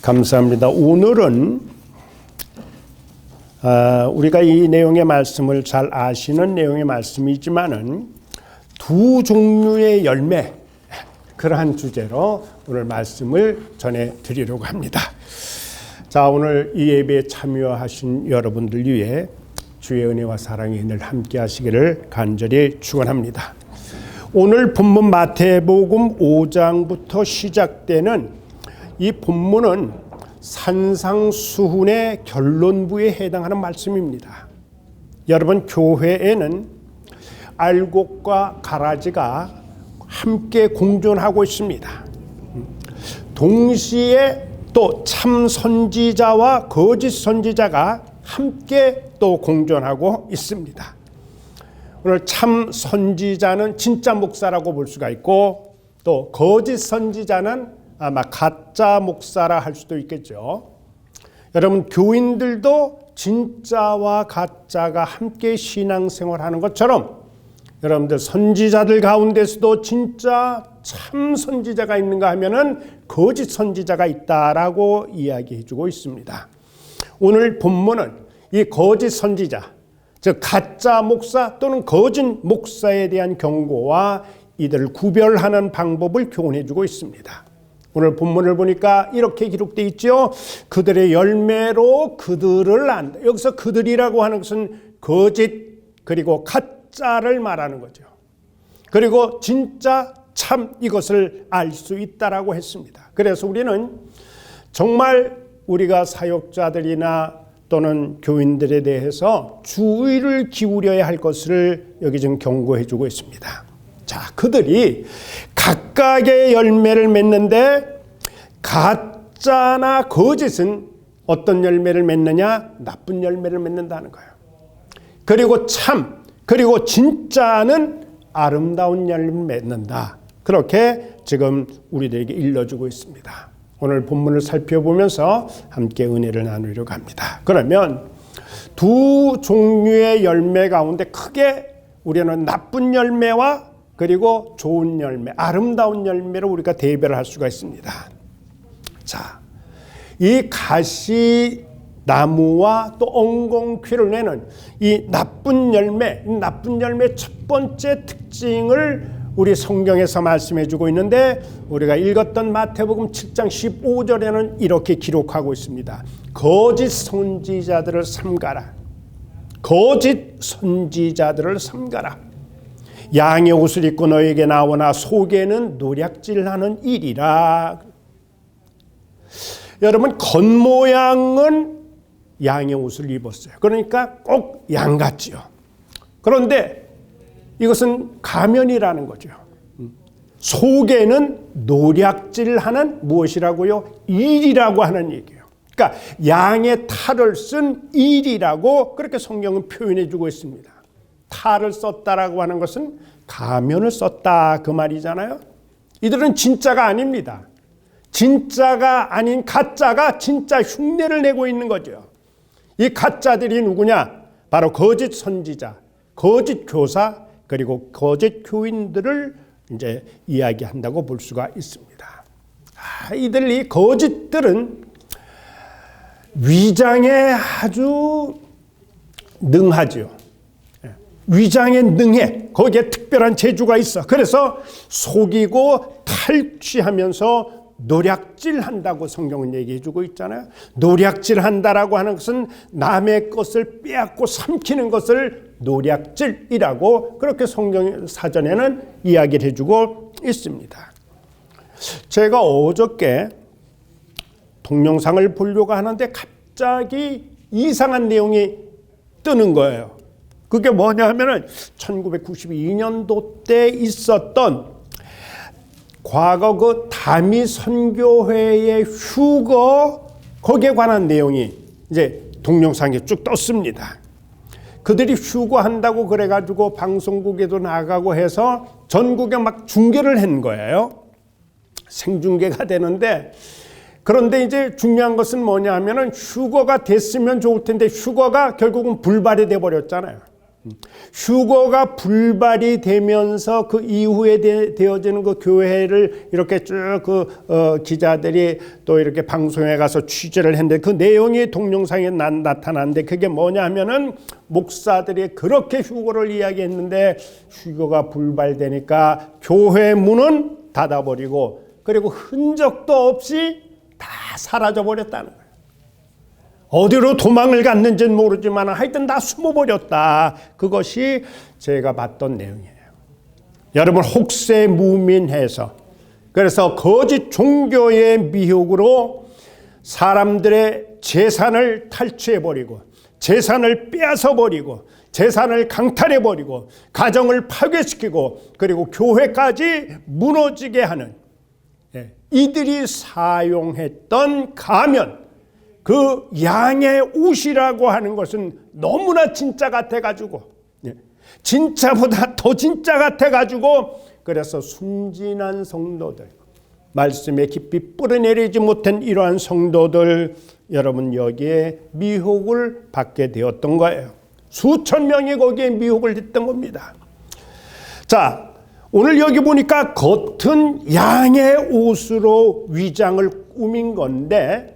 감사합니다. 오늘은 우리가 이 내용의 말씀을 잘 아시는 내용의 말씀이지만은 두 종류의 열매, 그러한 주제로 오늘 말씀을 전해 드리려고 합니다. 자, 오늘 이 예배에 참여하신 여러분들 위해 주의 은혜와 사랑이 늘 함께 하시기를 간절히 축원합니다. 오늘 본문 마태복음 5장부터 시작되는 이 본문은 산상수훈의 결론부에 해당하는 말씀입니다. 여러분, 교회에는 알곡과 가라지가 함께 공존하고 있습니다. 동시에 또 참 선지자와 거짓 선지자가 함께 또 공존하고 있습니다. 오늘 참 선지자는 진짜 목사라고 볼 수가 있고, 또 거짓 선지자는 아마 가짜 목사라 할 수도 있겠죠. 여러분, 교인들도 진짜와 가짜가 함께 신앙생활하는 것처럼 여러분들 선지자들 가운데서도 진짜 참 선지자가 있는가 하면은 거짓 선지자가 있다라고 이야기해 주고 있습니다. 오늘 본문은 이 거짓 선지자, 즉 가짜 목사 또는 거짓 목사에 대한 경고와 이들을 구별하는 방법을 교훈해 주고 있습니다. 오늘 본문을 보니까 이렇게 기록되어 있죠. 그들의 열매로 그들을 안다. 여기서 그들이라고 하는 것은 거짓 그리고 가짜를 말하는 거죠. 그리고 진짜 참 이것을 알 수 있다라고 했습니다. 그래서 우리는 정말 우리가 사역자들이나 또는 교인들에 대해서 주의를 기울여야 할 것을 여기 지금 경고해 주고 있습니다. 자, 그들이 각각의 열매를 맺는데 가짜나 거짓은 어떤 열매를 맺느냐? 나쁜 열매를 맺는다는 거예요. 그리고 참, 그리고 진짜는 아름다운 열매를 맺는다. 그렇게 지금 우리들에게 일러주고 있습니다. 오늘 본문을 살펴보면서 함께 은혜를 나누려고 합니다. 그러면 두 종류의 열매 가운데 크게 우리는 나쁜 열매와 그리고 좋은 열매, 아름다운 열매를 우리가 대별을 할 수가 있습니다. 자, 이 가시나무와 또 엉겅퀴를 내는 이 나쁜 열매의 첫 번째 특징을 우리 성경에서 말씀해 주고 있는데, 우리가 읽었던 마태복음 7장 15절에는 이렇게 기록하고 있습니다. 거짓 선지자들을 삼가라. 거짓 선지자들을 삼가라. 양의 옷을 입고 너에게 나오나 속에는 노략질하는 일이라. 여러분, 겉모양은 양의 옷을 입었어요. 그러니까 꼭 양 같지요. 그런데 이것은 가면이라는 거죠. 속에는 노략질하는 무엇이라고요? 일이라고 하는 얘기예요. 그러니까 양의 탈을 쓴 일이라고 그렇게 성경은 표현해 주고 있습니다. 탈을 썼다라고 하는 것은 가면을 썼다 그 말이잖아요. 이들은 진짜가 아닙니다. 진짜가 아닌 가짜가 진짜 흉내를 내고 있는 거죠. 이 가짜들이 누구냐? 바로 거짓 선지자, 거짓 교사, 그리고 거짓 교인들을 이제 이야기한다고 볼 수가 있습니다. 이들 이 거짓들은 위장에 아주 능하죠. 위장에 능해. 거기에 특별한 재주가 있어. 그래서 속이고 탈취하면서 노략질한다고 성경은 얘기해 주고 있잖아요. 노략질한다라고 하는 것은 남의 것을 빼앗고 삼키는 것을 노략질이라고 그렇게 성경 사전에는 이야기를 해주고 있습니다. 제가 어저께 동영상을 보려고 하는데 갑자기 이상한 내용이 뜨는 거예요. 그게 뭐냐 하면은 1992년도 때 있었던 과거 그 다미 선교회의 휴거, 거기에 관한 내용이 이제 동영상에 쭉 떴습니다. 그들이 휴거한다고 그래가지고 방송국에도 나가고 해서 전국에 막 중계를 한 거예요. 생중계가 되는데, 그런데 이제 중요한 것은 뭐냐 하면은 휴거가 됐으면 좋을 텐데 휴거가 결국은 불발이 돼 버렸잖아요. 휴거가 불발이 되면서 그 이후에 되어지는 그 교회를 이렇게 쭉 기자들이 또 이렇게 방송에 가서 취재를 했는데 그 내용이 동영상에 나타났는데 그게 뭐냐 하면은 목사들이 그렇게 휴거를 이야기했는데 휴거가 불발되니까 교회 문은 닫아버리고 그리고 흔적도 없이 다 사라져버렸다는 거예요. 어디로 도망을 갔는지는 모르지만 하여튼 다 숨어버렸다. 그것이 제가 봤던 내용이에요. 여러분 혹세무민해서 그래서 거짓 종교의 미혹으로 사람들의 재산을 탈취해버리고 재산을 빼앗아버리고 재산을 강탈해버리고 가정을 파괴시키고 그리고 교회까지 무너지게 하는 이들이 사용했던 가면 그 양의 옷이라고 하는 것은 너무나 진짜 같아가지고 진짜보다 더 진짜 같아가지고 그래서 순진한 성도들 말씀에 깊이 뿌려내리지 못한 이러한 성도들 여러분 여기에 미혹을 받게 되었던 거예요. 수천 명이 거기에 미혹을 했던 겁니다. 자, 오늘 여기 보니까 겉은 양의 옷으로 위장을 꾸민 건데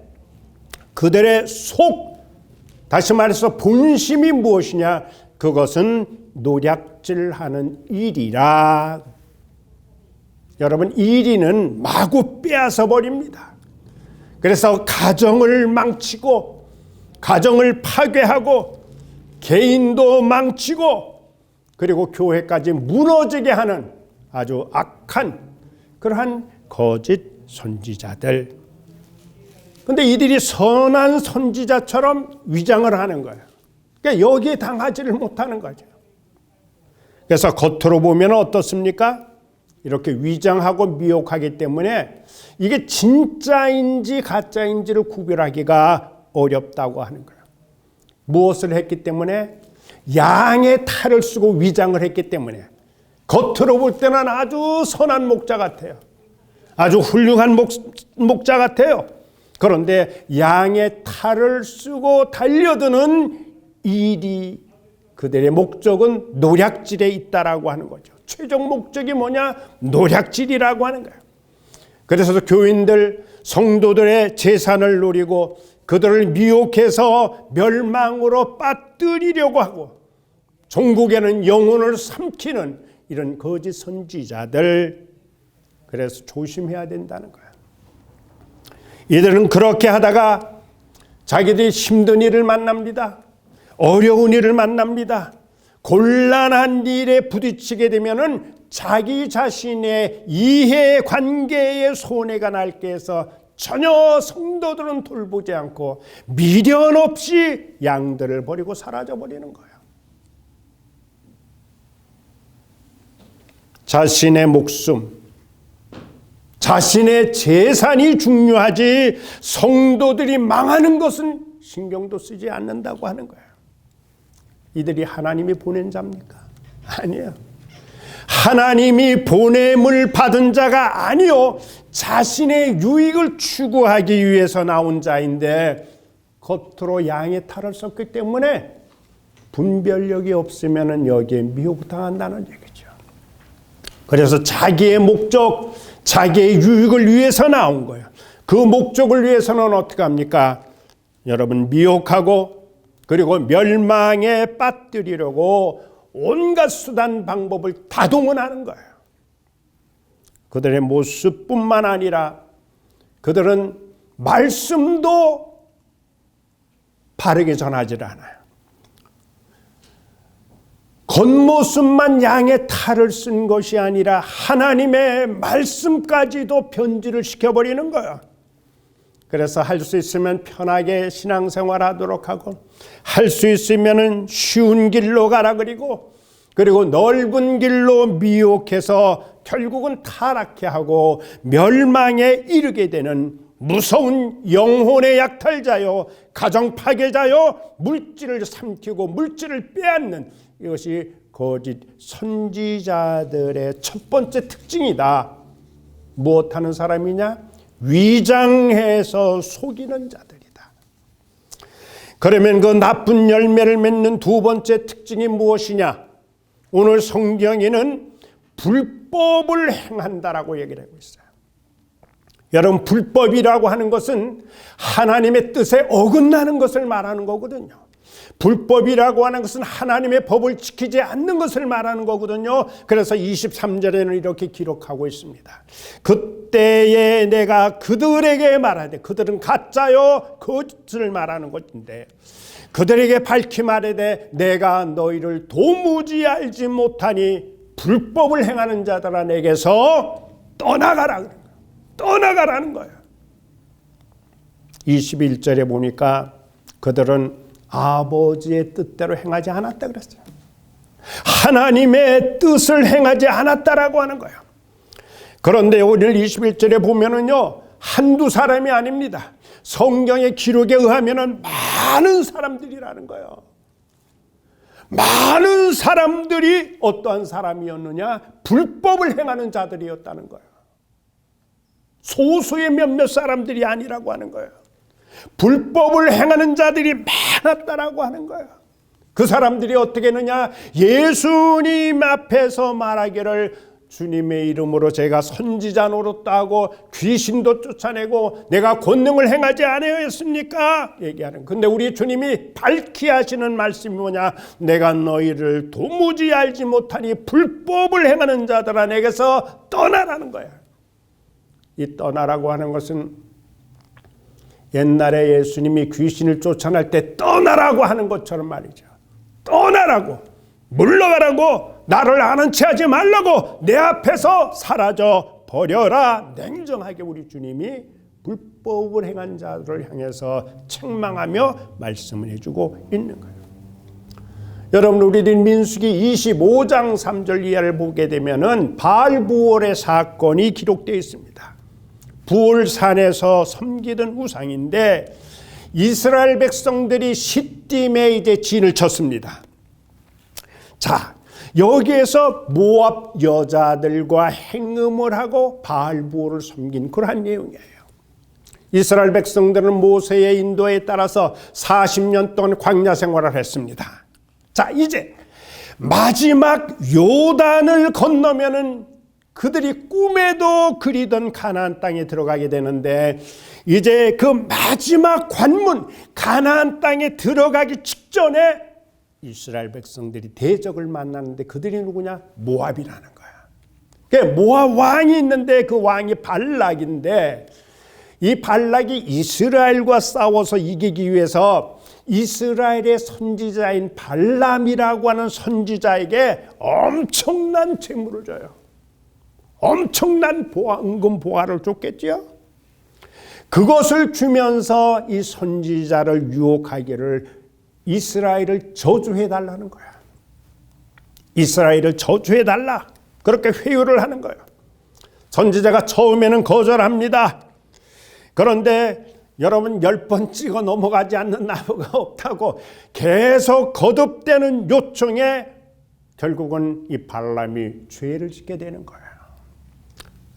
그들의 속, 다시 말해서 본심이 무엇이냐? 그것은 노략질하는 일이라. 여러분, 일이는 마구 빼앗아 버립니다. 그래서 가정을 망치고 가정을 파괴하고 개인도 망치고 그리고 교회까지 무너지게 하는 아주 악한 그러한 거짓 선지자들. 근데 이들이 선한 선지자처럼 위장을 하는 거예요. 그러니까 여기에 당하지를 못하는 거죠. 그래서 겉으로 보면 어떻습니까? 이렇게 위장하고 미혹하기 때문에 이게 진짜인지 가짜인지를 구별하기가 어렵다고 하는 거예요. 무엇을 했기 때문에? 양의 탈을 쓰고 위장을 했기 때문에 겉으로 볼 때는 아주 선한 목자 같아요. 아주 훌륭한 목자 같아요. 그런데 양의 탈을 쓰고 달려드는 일이 그들의 목적은 노략질에 있다라고 하는 거죠. 최종 목적이 뭐냐? 노략질이라고 하는 거예요. 그래서 교인들, 성도들의 재산을 노리고 그들을 미혹해서 멸망으로 빠뜨리려고 하고 종국에는 영혼을 삼키는 이런 거짓 선지자들, 그래서 조심해야 된다는 거예요. 이들은 그렇게 하다가 자기들이 힘든 일을 만납니다. 어려운 일을 만납니다. 곤란한 일에 부딪히게 되면은 자기 자신의 이해관계에 손해가 날게 해서 전혀 성도들은 돌보지 않고 미련 없이 양들을 버리고 사라져버리는 거예요. 자신의 목숨, 자신의 재산이 중요하지 성도들이 망하는 것은 신경도 쓰지 않는다고 하는 거예요. 이들이 하나님이 보낸 자입니까? 아니에요. 하나님이 보냄을 받은 자가 아니요, 자신의 유익을 추구하기 위해서 나온 자인데 겉으로 양의 탈을 썼기 때문에 분별력이 없으면 여기에 미혹당한다는 얘기죠. 그래서 자기의 목적, 자기의 유익을 위해서 나온 거예요. 그 목적을 위해서는 어떻게 합니까? 여러분, 미혹하고 그리고 멸망에 빠뜨리려고 온갖 수단 방법을 다 동원하는 거예요. 그들의 모습뿐만 아니라 그들은 말씀도 바르게 전하지 않아요. 겉모습만 양의 탈을 쓴 것이 아니라 하나님의 말씀까지도 변질을 시켜버리는 거예요. 그래서 할 수 있으면 편하게 신앙생활하도록 하고 할 수 있으면 쉬운 길로 가라 그리고 넓은 길로 미혹해서 결국은 타락해 하고 멸망에 이르게 되는 무서운 영혼의 약탈자요, 가정 파괴자요, 물질을 삼키고 물질을 빼앗는 이것이 거짓 선지자들의 첫 번째 특징이다. 무엇하는 사람이냐? 위장해서 속이는 자들이다. 그러면 그 나쁜 열매를 맺는 두 번째 특징이 무엇이냐? 오늘 성경에는 불법을 행한다라고 얘기를 하고 있어요. 여러분, 불법이라고 하는 것은 하나님의 뜻에 어긋나는 것을 말하는 거거든요. 불법이라고 하는 것은 하나님의 법을 지키지 않는 것을 말하는 거거든요. 그래서 23절에는 이렇게 기록하고 있습니다. 그때에 내가 그들에게 말하되, 그들은 가짜요 거짓을 말하는 것인데, 그들에게 밝히 말하되 내가 너희를 도무지 알지 못하니 불법을 행하는 자들아 내게서 떠나가라. 떠나가라는 거예요. 21절에 보니까 그들은 아버지의 뜻대로 행하지 않았다 그랬어요. 하나님의 뜻을 행하지 않았다라고 하는 거예요. 그런데 오늘 21절에 보면은요, 한두 사람이 아닙니다. 성경의 기록에 의하면은 많은 사람들이라는 거예요. 많은 사람들이 어떠한 사람이었느냐? 불법을 행하는 자들이었다는 거예요. 소수의 몇몇 사람들이 아니라고 하는 거예요. 불법을 행하는 자들이 많았다라고 하는 거예요. 그 사람들이 어떻게 했느냐? 예수님 앞에서 말하기를 주님의 이름으로 제가 선지자 노릇도 하고 귀신도 쫓아내고 내가 권능을 행하지 아니하였습니까? 얘기하는. 근데 우리 주님이 밝히 하시는 말씀이 뭐냐? 내가 너희를 도무지 알지 못하니 불법을 행하는 자들아 내게서 떠나라는 거야. 이 떠나라고 하는 것은 옛날에 예수님이 귀신을 쫓아낼 때 떠나라고 하는 것처럼 말이죠. 떠나라고, 물러가라고, 나를 아는 체 하지 말라고, 내 앞에서 사라져 버려라. 냉정하게 우리 주님이 불법을 행한 자들을 향해서 책망하며 말씀을 해주고 있는 거예요. 여러분, 우리들 민수기 25장 3절 이하를 보게 되면은 바알부올의 사건이 기록되어 있습니다. 부올산에서 섬기던 우상인데 이스라엘 백성들이 시딤에 이제 진을 쳤습니다. 자, 여기에서 모압 여자들과 행음을 하고 바알부올을 섬긴 그러한 내용이에요. 이스라엘 백성들은 모세의 인도에 따라서 40년 동안 광야 생활을 했습니다. 자, 이제 마지막 요단을 건너면은 그들이 꿈에도 그리던 가나안 땅에 들어가게 되는데, 이제 그 마지막 관문 가나안 땅에 들어가기 직전에 이스라엘 백성들이 대적을 만나는데 그들이 누구냐? 모압이라는 거야. 모압 왕이 있는데 그 왕이 발락인데, 이 발락이 이스라엘과 싸워서 이기기 위해서 이스라엘의 선지자인 발람이라고 하는 선지자에게 엄청난 재물을 줘요. 엄청난 은금 보화를 줬겠지요. 그것을 주면서 이 선지자를 유혹하기를 이스라엘을 저주해달라는 거야. 이스라엘을 저주해달라. 그렇게 회유를 하는 거예요. 선지자가 처음에는 거절합니다. 그런데 여러분, 10번 찍어 넘어가지 않는 나무가 없다고 계속 거듭되는 요청에 결국은 이 발람이 죄를 짓게 되는 거예요.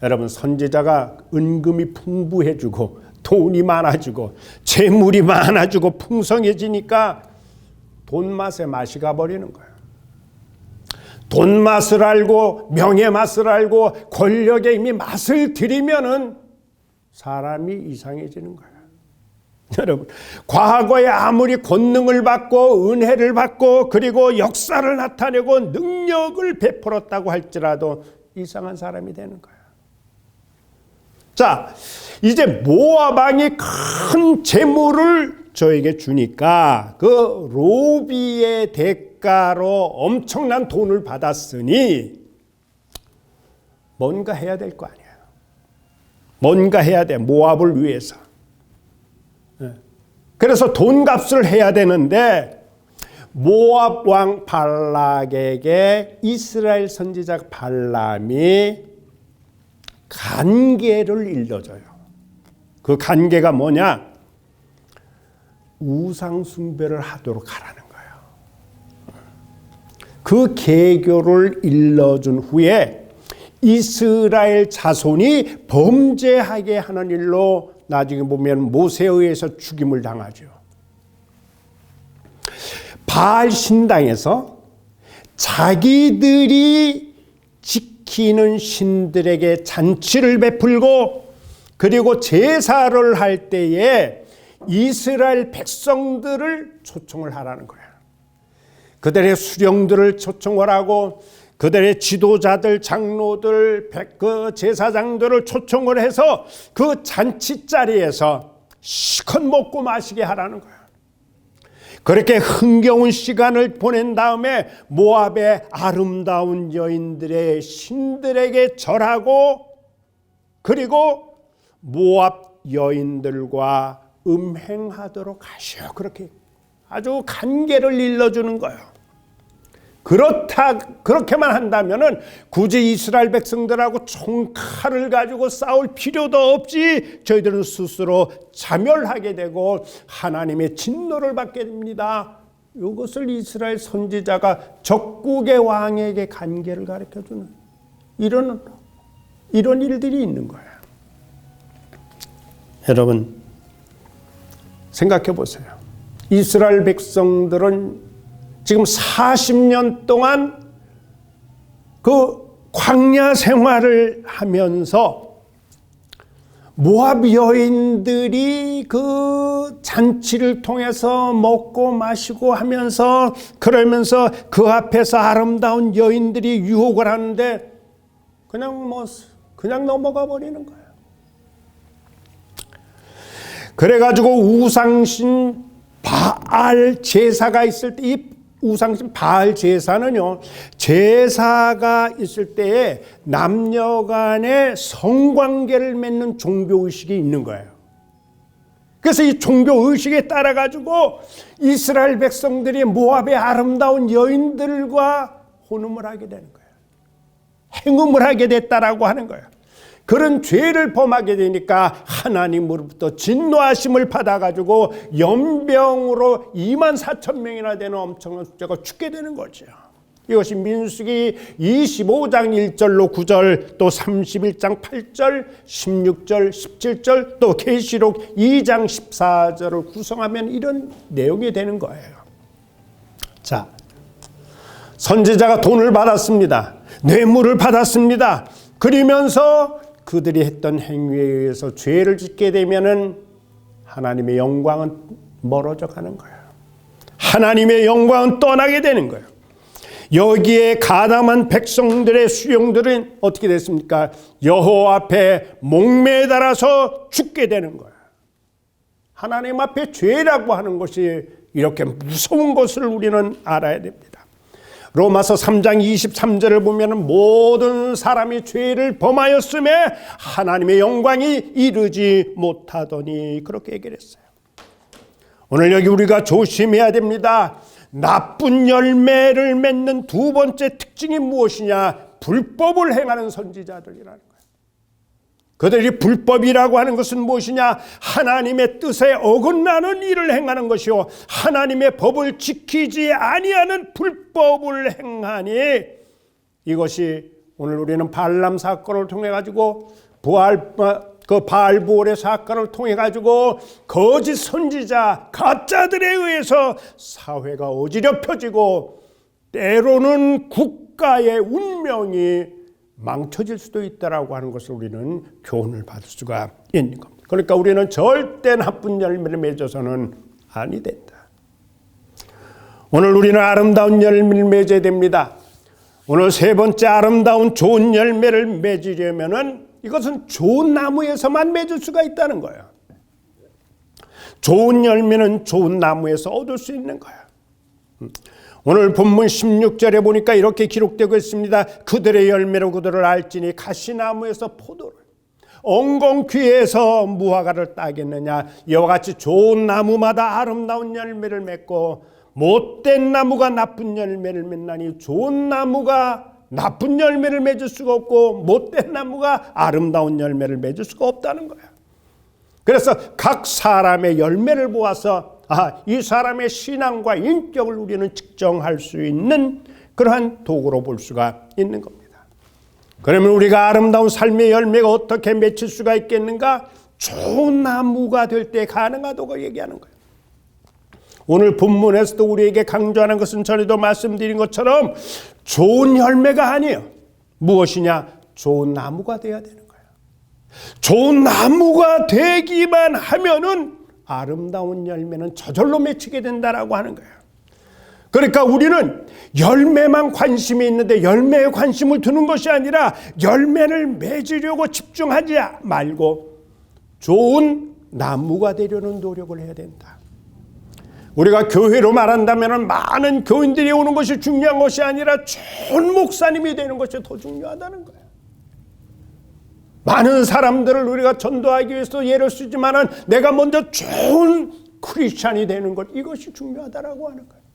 여러분, 선지자가 은금이 풍부해지고 돈이 많아지고 재물이 많아지고 풍성해지니까 돈 맛에 맛이 가버리는 거예요. 돈 맛을 알고 명예 맛을 알고 권력의 이미 맛을 들이면은 사람이 이상해지는 거예요. 여러분, 과거에 아무리 권능을 받고 은혜를 받고 그리고 역사를 나타내고 능력을 베풀었다고 할지라도 이상한 사람이 되는 거예요. 자, 이제 모압 왕이 큰 재물을 저에게 주니까 그 로비의 대가로 엄청난 돈을 받았으니 뭔가 해야 될 거 아니에요. 뭔가 해야 돼, 모압을 위해서. 그래서 돈값을 해야 되는데 모압 왕 발락에게 이스라엘 선지자 발람이 간계를 일러줘요. 그 간계가 뭐냐? 우상 숭배를 하도록 하라는 거예요. 그 계교를 일러준 후에 이스라엘 자손이 범죄하게 하는 일로 나중에 보면 모세에 의해서 죽임을 당하죠. 바알 신당에서 자기들이 지키는 신들에게 잔치를 베풀고 그리고 제사를 할 때에 이스라엘 백성들을 초청을 하라는 거야. 그들의 수령들을 초청을 하고 그들의 지도자들, 장로들, 그 제사장들을 초청을 해서 그 잔치 자리에서 시컷 먹고 마시게 하라는 거야. 그렇게 흥겨운 시간을 보낸 다음에 모압의 아름다운 여인들의 신들에게 절하고 그리고 모압 여인들과 음행하도록 하시오. 그렇게 아주 간계를 일러주는 거예요. 그렇게만 한다면은 굳이 이스라엘 백성들하고 총칼을 가지고 싸울 필요도 없이 저희들은 스스로 자멸하게 되고 하나님의 진노를 받게 됩니다. 이것을 이스라엘 선지자가 적국의 왕에게 간계를 가르쳐주는 이런 일들이 있는 거예요. 여러분 생각해 보세요. 이스라엘 백성들은 지금 40년 동안 그 광야 생활을 하면서 모압 여인들이 그 잔치를 통해서 먹고 마시고 하면서 그러면서 그 앞에서 아름다운 여인들이 유혹을 하는데 그냥 넘어가 버리는 거예요. 그래가지고 우상신 바알 제사가 있을 때 이 우상신 바알 제사는요, 제사가 있을 때에 남녀 간의 성관계를 맺는 종교의식이 있는 거예요. 그래서 이 종교의식에 따라 가지고 이스라엘 백성들이 모압의 아름다운 여인들과 혼음을 하게 되는 거예요. 행음을 하게 됐다라고 하는 거예요. 그런 죄를 범하게 되니까 하나님으로부터 진노하심을 받아가지고 연병으로 24,000명이나 되는 엄청난 숫자가 죽게 되는 거죠. 이것이 민수기 25장 1절로 9절 또 31장 8절 16절 17절 또 계시록 2장 14절을 구성하면 이런 내용이 되는 거예요. 자, 선지자가 돈을 받았습니다. 뇌물을 받았습니다. 그러면서 그들이 했던 행위에 의해서 죄를 짓게 되면은 하나님의 영광은 멀어져 가는 거예요. 하나님의 영광은 떠나게 되는 거예요. 여기에 가담한 백성들의 수령들은 어떻게 됐습니까? 여호와 앞에 목매달아서 죽게 되는 거예요. 하나님 앞에 죄라고 하는 것이 이렇게 무서운 것을 우리는 알아야 됩니다. 로마서 3장 23절을 보면 모든 사람이 죄를 범하였음에 하나님의 영광이 이르지 못하더니 그렇게 얘기를 했어요. 오늘 여기 우리가 조심해야 됩니다. 나쁜 열매를 맺는 두 번째 특징이 무엇이냐? 불법을 행하는 선지자들이라는 거예요. 그들이 불법이라고 하는 것은 무엇이냐? 하나님의 뜻에 어긋나는 일을 행하는 것이요, 하나님의 법을 지키지 아니하는 불법을 행하니, 이것이 오늘 우리는 발람 사건을 통해 가지고 바알보올의 사건을 통해 가지고 거짓 선지자 가짜들에 의해서 사회가 어지럽혀지고 때로는 국가의 운명이 망쳐질 수도 있다라고 하는 것을 우리는 교훈을 받을 수가 있는 겁니다. 그러니까 우리는 절대 나쁜 열매를 맺어서는 아니 된다. 오늘 우리는 아름다운 열매를 맺어야 됩니다. 오늘 세 번째 아름다운 좋은 열매를 맺으려면은 이것은 좋은 나무에서만 맺을 수가 있다는 거예요. 좋은 열매는 좋은 나무에서 얻을 수 있는 거예요. 오늘 본문 16절에 보니까 이렇게 기록되고 있습니다. 그들의 열매로 그들을 알지니 가시나무에서 포도를, 엉겅퀴에서 무화과를 따겠느냐. 이와 같이 좋은 나무마다 아름다운 열매를 맺고 못된 나무가 나쁜 열매를 맺나니 좋은 나무가 나쁜 열매를 맺을 수가 없고 못된 나무가 아름다운 열매를 맺을 수가 없다는 거야. 그래서 각 사람의 열매를 보아서 이 사람의 신앙과 인격을 우리는 측정할 수 있는 그러한 도구로 볼 수가 있는 겁니다. 그러면 우리가 아름다운 삶의 열매가 어떻게 맺힐 수가 있겠는가? 좋은 나무가 될 때 가능하다고 얘기하는 거예요. 오늘 본문에서도 우리에게 강조하는 것은 전에도 말씀드린 것처럼 좋은 열매가 아니에요. 무엇이냐? 좋은 나무가 되어야 되는 거예요. 좋은 나무가 되기만 하면은 아름다운 열매는 저절로 맺히게 된다라고 하는 거예요. 그러니까 우리는 열매만 관심이 있는데 열매에 관심을 두는 것이 아니라 열매를 맺으려고 집중하지 말고 좋은 나무가 되려는 노력을 해야 된다. 우리가 교회로 말한다면 많은 교인들이 오는 것이 중요한 것이 아니라 좋은 목사님이 되는 것이 더 중요하다는 거예요. 많은 사람들을 우리가 전도하기 위해서 예를 쓰지만은 내가 먼저 좋은 크리스찬이 되는 것, 이것이 중요하다라고 하는 거예요.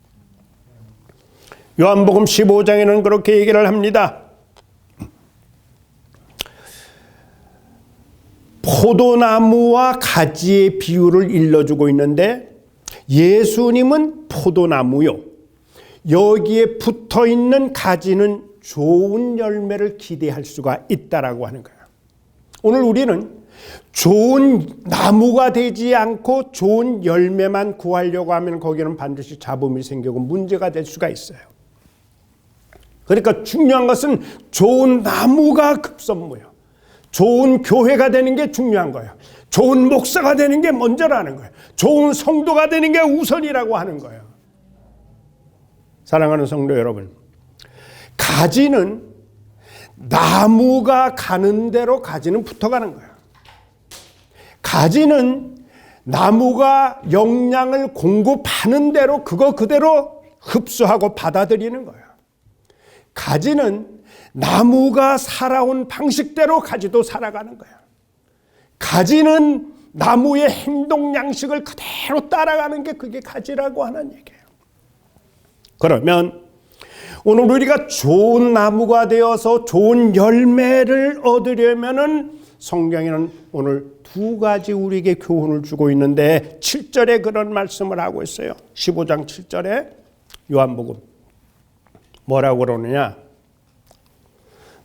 요한복음 15장에는 그렇게 얘기를 합니다. 포도나무와 가지의 비유를 일러주고 있는데 예수님은 포도나무요, 여기에 붙어있는 가지는 좋은 열매를 기대할 수가 있다라고 하는 거예요. 오늘 우리는 좋은 나무가 되지 않고 좋은 열매만 구하려고 하면 거기는 반드시 잡음이 생기고 문제가 될 수가 있어요. 그러니까 중요한 것은 좋은 나무가 급선무예요. 좋은 교회가 되는 게 중요한 거예요. 좋은 목사가 되는 게 먼저라는 거예요. 좋은 성도가 되는 게 우선이라고 하는 거예요. 사랑하는 성도 여러분, 가지는 나무가 가는 대로 가지는 붙어가는 거예요. 가지는 나무가 영양을 공급하는 대로 그거 그대로 흡수하고 받아들이는 거예요. 가지는 나무가 살아온 방식대로 가지도 살아가는 거예요. 가지는 나무의 행동 양식을 그대로 따라가는 게 그게 가지라고 하는 얘기예요. 그러면 오늘 우리가 좋은 나무가 되어서 좋은 열매를 얻으려면은 성경에는 오늘 두 가지 우리에게 교훈을 주고 있는데 7절에 그런 말씀을 하고 있어요. 15장 7절에 요한복음 뭐라고 그러느냐?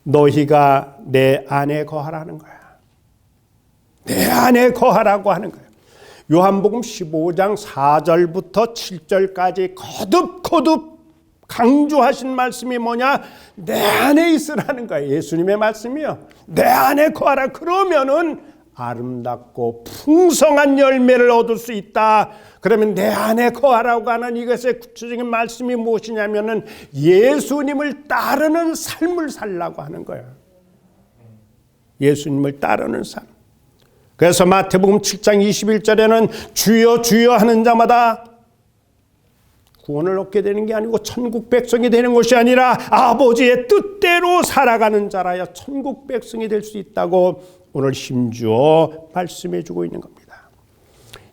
너희가 내 안에 거하라는 거야. 내 안에 거하라고 하는 거예요. 요한복음 15장 4절부터 7절까지 거듭 강조하신 말씀이 뭐냐? 내 안에 있으라는 거예요. 예수님의 말씀이요. 내 안에 거하라. 그러면은 아름답고 풍성한 열매를 얻을 수 있다. 그러면 내 안에 거하라고 하는 이것의 구체적인 말씀이 무엇이냐면은 예수님을 따르는 삶을 살라고 하는 거예요. 예수님을 따르는 삶. 그래서 마태복음 7장 21절에는 주여 주여 하는 자마다 구원을 얻게 되는 게 아니고 천국 백성이 되는 것이 아니라 아버지의 뜻대로 살아가는 자라야 천국 백성이 될 수 있다고 오늘 힘주어 말씀해 주고 있는 겁니다.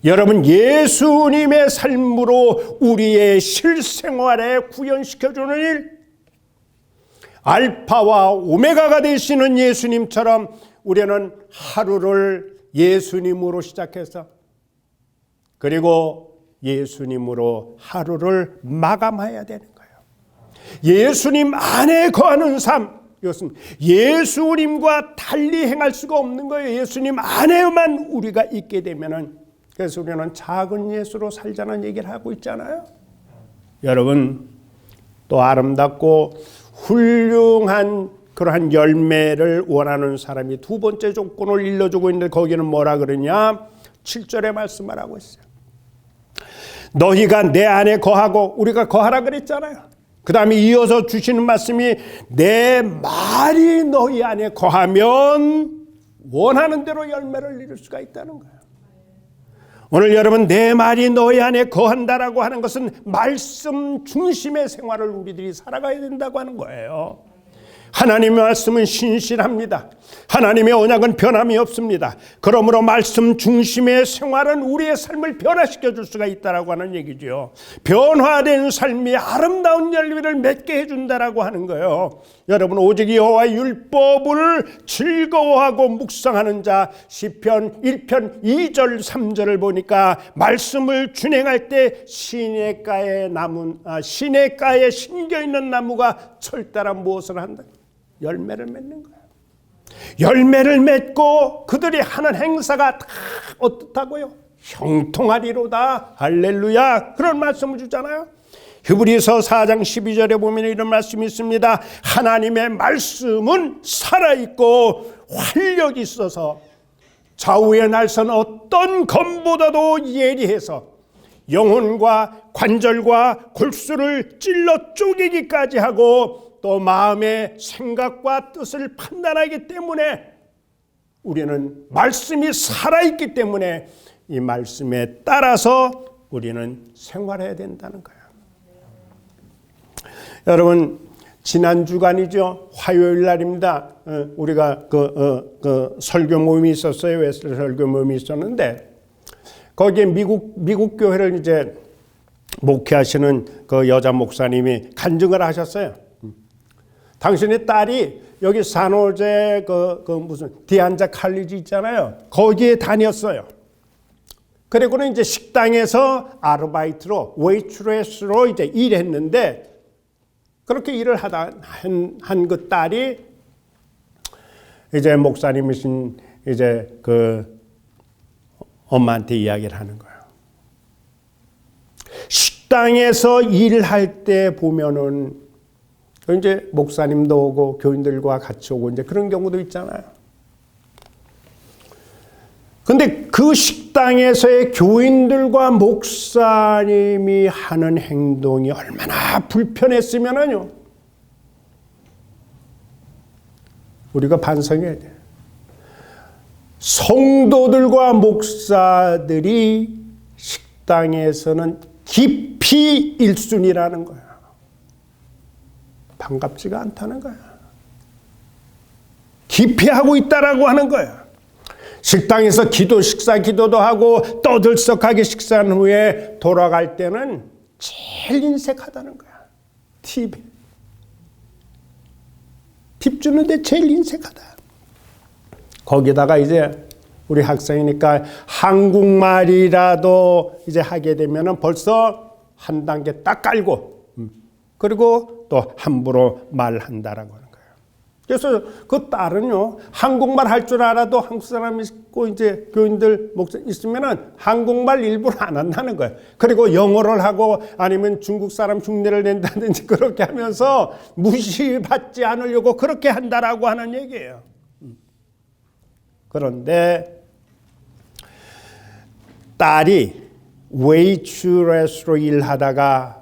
여러분, 예수님의 삶으로 우리의 실생활에 구현시켜주는 일, 알파와 오메가가 되시는 예수님처럼 우리는 하루를 예수님으로 시작해서 그리고 예수님으로 하루를 마감해야 되는 거예요. 예수님 안에 거하는 삶, 이것은 예수님과 달리 행할 수가 없는 거예요. 예수님 안에만 우리가 있게 되면은, 그래서 우리는 작은 예수로 살자는 얘기를 하고 있잖아요. 여러분, 또 아름답고 훌륭한 그러한 열매를 원하는 사람이 두 번째 조건을 일러주고 있는데 거기는 뭐라 그러냐? 7절에 말씀을 하고 있어요. 너희가 내 안에 거하고, 우리가 거하라 그랬잖아요. 그 다음에 이어서 주시는 말씀이 내 말이 너희 안에 거하면 원하는 대로 열매를 이룰 수가 있다는 거예요. 오늘 여러분, 내 말이 너희 안에 거한다라고 하는 것은 말씀 중심의 생활을 우리들이 살아가야 된다고 하는 거예요. 하나님의 말씀은 신실합니다. 하나님의 언약은 변함이 없습니다. 그러므로 말씀 중심의 생활은 우리의 삶을 변화시켜 줄 수가 있다라고 하는 얘기죠. 변화된 삶이 아름다운 열매를 맺게 해준다라고 하는 거예요. 여러분, 오직 여호와의 율법을 즐거워하고 묵상하는 자, 시편 1편 2절 3절을 보니까 말씀을 준행할 때 시냇가에 심겨 있는 나무가 철따라 무엇을 한다? 열매를 맺는 거예요. 열매를 맺고 그들이 하는 행사가 다 어떻다고요? 형통하리로다. 할렐루야. 그런 말씀을 주잖아요. 히브리서 4장 12절에 보면 이런 말씀이 있습니다. 하나님의 말씀은 살아있고 활력이 있어서 좌우의 날선 어떤 검보다도 예리해서 영혼과 관절과 골수를 찔러 쪼개기까지 하고 또 마음의 생각과 뜻을 판단하기 때문에 우리는 말씀이 살아있기 때문에 이 말씀에 따라서 우리는 생활해야 된다는 거예요. 여러분, 지난 주간이죠. 화요일 날입니다. 우리가 그 설교 모임이 있었어요. 웨슬리 설교 모임이 있었는데 거기에 미국 교회를 이제 목회하시는 그 여자 목사님이 간증을 하셨어요. 당신의 딸이 여기 산호제 그 무슨 디안자 칼리지 있잖아요. 거기에 다녔어요. 그리고는 이제 식당에서 아르바이트로 웨이트레스로 이제 일했는데 그렇게 일을 하다 한 그 딸이 이제 목사님이신 이제 그 엄마한테 이야기를 하는 거예요. 식당에서 일할 때 보면은 이제 목사님도 오고 교인들과 같이 오고 이제 그런 경우도 있잖아요. 근데 그 식당에서의 교인들과 목사님이 하는 행동이 얼마나 불편했으면은요, 우리가 반성해야 돼요. 성도들과 목사들이 식당에서는 깊이 일순이라는 거야. 반갑지가 않다는 거야. 깊이 하고 있다라고 하는 거야. 식당에서 식사 기도도 하고 떠들썩하게 식사한 후에 돌아갈 때는 제일 인색하다는 거야. 팁 주는데 제일 인색하다. 거기다가 이제 우리 학생이니까 한국말이라도 이제 하게 되면은 벌써 한 단계 딱 깔고 그리고 또 함부로 말한다라고 하는 거예요. 그래서 그 딸은요, 한국말 할 줄 알아도 한국 사람 있고 이제 교인들 목사 있으면은 한국말 일부러 안 한다는 거예요. 그리고 영어를 하고 아니면 중국 사람 흉내를 낸다든지 그렇게 하면서 무시받지 않으려고 그렇게 한다라고 하는 얘기예요. 그런데 딸이 웨이트레스로 일하다가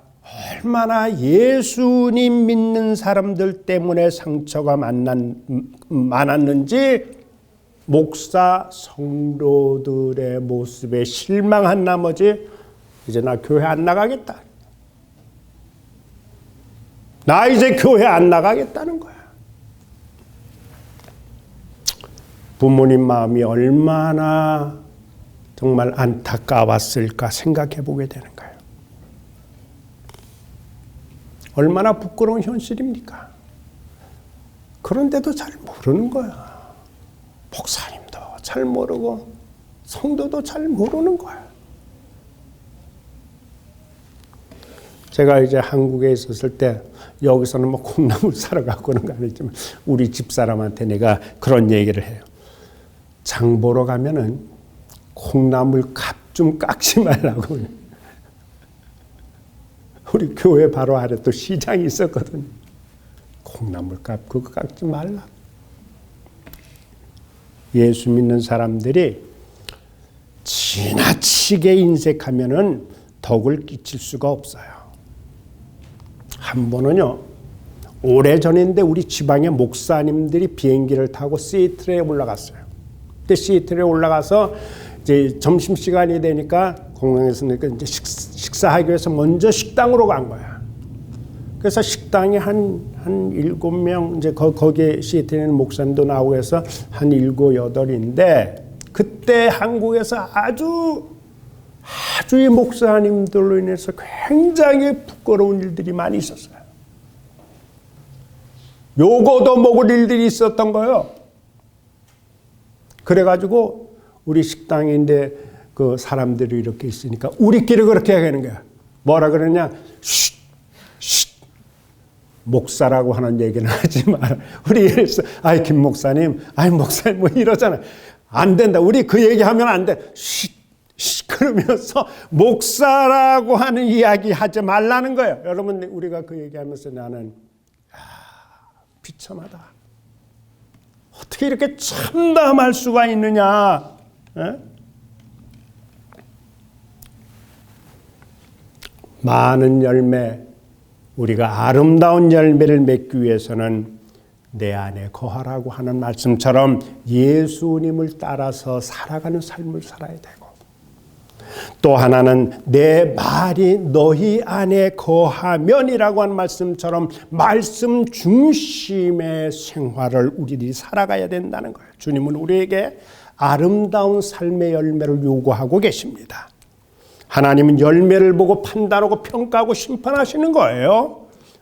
얼마나 예수님 믿는 사람들 때문에 상처가 많았는지 목사 성도들의 모습에 실망한 나머지 이제 나 교회 안 나가겠다. 나 이제 교회 안 나가겠다는 거야. 부모님 마음이 얼마나 정말 안타까웠을까 생각해 보게 되는 거예요. 얼마나 부끄러운 현실입니까? 그런데도 잘 모르는 거야. 목사님도 잘 모르고 성도도 잘 모르는 거야. 제가 이제 한국에 있었을 때 여기서는 뭐 콩나물 사러 가고 그런 거 아니지만 우리 집사람한테 내가 그런 얘기를 해요. 장 보러 가면은 콩나물 값 좀 깎지 말라고. 우리 교회 바로 아래 또 시장이 있었거든요. 콩나물 값 그거 깎지 말라. 예수 믿는 사람들이 지나치게 인색하면은 덕을 끼칠 수가 없어요. 한 번은요, 오래전인데 우리 지방의 목사님들이 비행기를 타고 시애틀에 올라갔어요. 그때 시애틀에 올라가서 이제 점심시간이 되니까 공항에서 이제 식사하기 위해서 먼저 식당으로 간 거야. 그래서 식당에 한 7명, 이제 거기에 시애틀에는 목사님도 나오고 해서 한 7, 8인데, 그때 한국에서 아주 이 목사님들로 인해서 굉장히 부끄러운 일들이 많이 있었어요. 요거도 먹을 일들이 있었던 거예요. 그래가지고 우리 식당인데 그 사람들이 이렇게 있으니까 우리끼리 그렇게 하는 거야. 뭐라 그러냐? 쉿, 쉿. 목사라고 하는 얘기는 하지 마라. 우리 이랬어. 아이 김 목사님, 아이 목사님 뭐 이러잖아. 안 된다. 우리 그 얘기하면 안 돼. 쉿, 그러면서 목사라고 하는 이야기 하지 말라는 거예요. 여러분, 우리가 그 얘기하면서 나는 비참하다. 어떻게 이렇게 참담할 수가 있느냐. 에? 많은 열매, 우리가 아름다운 열매를 맺기 위해서는 내 안에 거하라고 하는 말씀처럼 예수님을 따라서 살아가는 삶을 살아야 되고, 또 하나는 내 말이 너희 안에 거하면이라고 하는 말씀처럼 말씀 중심의 생활을 우리들이 살아가야 된다는 거예요. 주님은 우리에게 아름다운 삶의 열매를 요구하고 계십니다. 하나님은 열매를 보고 판단하고 평가하고 심판하시는 거예요.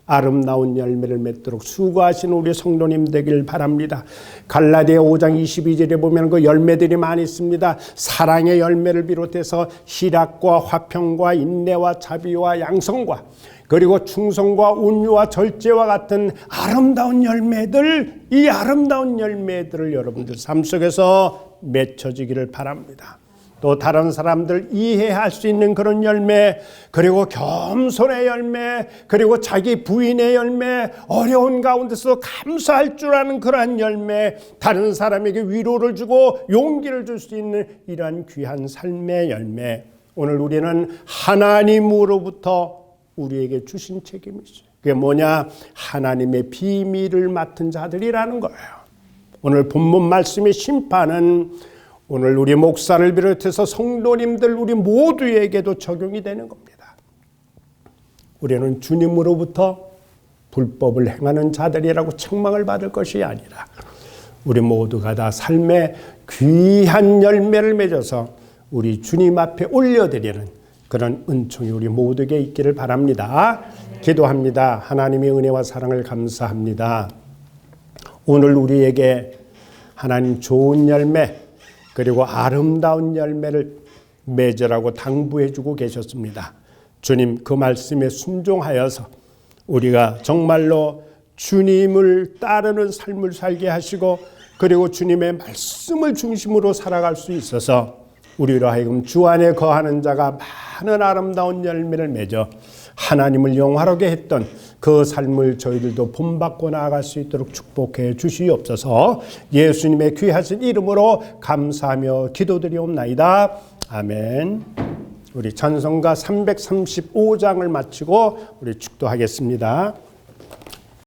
아름다운 열매를 맺도록 수고하시는 우리 성도님 되길 바랍니다. 갈라디아 5장 22절에 보면 그 열매들이 많이 있습니다. 사랑의 열매를 비롯해서 희락과 화평과 인내와 자비와 양성과, 그리고 충성과 온유와 절제와 같은 아름다운 열매들, 이 아름다운 열매들을 여러분들 삶 속에서 맺혀지기를 바랍니다. 또 다른 사람들 이해할 수 있는 그런 열매, 그리고 겸손의 열매, 그리고 자기 부인의 열매, 어려운 가운데서 감사할 줄 아는 그러한 열매, 다른 사람에게 위로를 주고 용기를 줄 수 있는 이러한 귀한 삶의 열매, 오늘 우리는 하나님으로부터 우리에게 주신 책임이 있어요. 그게 뭐냐? 하나님의 비밀을 맡은 자들이라는 거예요. 오늘 본문 말씀의 심판은 오늘 우리 목사를 비롯해서 성도님들 우리 모두에게도 적용이 되는 겁니다. 우리는 주님으로부터 불법을 행하는 자들이라고 책망을 받을 것이 아니라 우리 모두가 다 삶의 귀한 열매를 맺어서 우리 주님 앞에 올려드리는 그런 은총이 우리 모두에게 있기를 바랍니다. 기도합니다. 하나님의 은혜와 사랑을 감사합니다. 오늘 우리에게 하나님 좋은 열매, 그리고 아름다운 열매를 맺으라고 당부해주고 계셨습니다. 주님, 그 말씀에 순종하여서 우리가 정말로 주님을 따르는 삶을 살게 하시고, 그리고 주님의 말씀을 중심으로 살아갈 수 있어서 우리로 하여금 주 안에 거하는 자가 많은 아름다운 열매를 맺어 하나님을 영화롭게 했던 그 삶을 저희들도 본받고 나아갈 수 있도록 축복해 주시옵소서. 예수님의 귀하신 이름으로 감사하며 기도드리옵나이다. 아멘. 우리 찬송가 335장을 마치고 우리 축도하겠습니다.